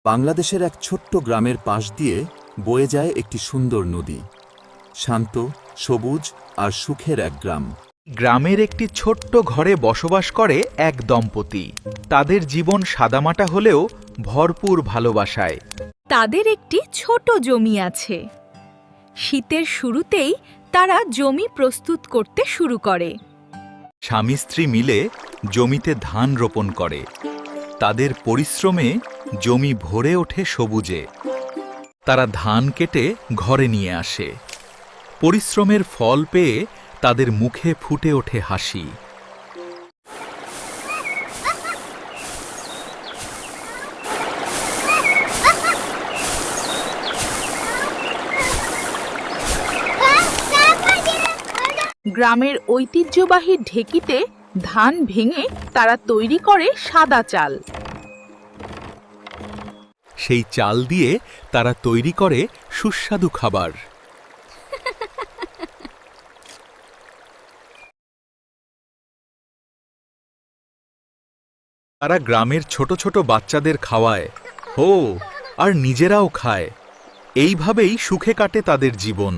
বাংলাদেশের এক ছোট্ট গ্রামের পাশ দিয়ে বয়ে যায় একটি সুন্দর নদী। শান্ত, সবুজ আর সুখের এক গ্রাম। গ্রামের একটি ছোট্ট ঘরে বসবাস করে এক দম্পতি। তাদের জীবন সাদামাটা হলেও ভরপুর ভালোবাসায়। তাদের একটি ছোট জমি আছে। শীতের শুরুতেই তারা জমি প্রস্তুত করতে শুরু করে। স্বামী স্ত্রী মিলে জমিতে ধান রোপণ করে। তাদের পরিশ্রমে জমি ভরে ওঠে সবুজে। তারা ধান কেটে ঘরে নিয়ে আসে। পরিশ্রমের ফল পেয়ে তাদের মুখে ফুটে ওঠে হাসি। গ্রামের ঐতিহ্যবাহী ঢেকিতে ধান ভেঙে তারা তৈরি করে সাদা চাল। সেই চাল দিয়ে তারা তৈরি করে সুস্বাদু খাবার। তারা গ্রামের ছোট ছোট বাচ্চাদের খাওয়ায়, আর নিজেরাও খায়। এইভাবেই সুখে কাটে তাদের জীবন।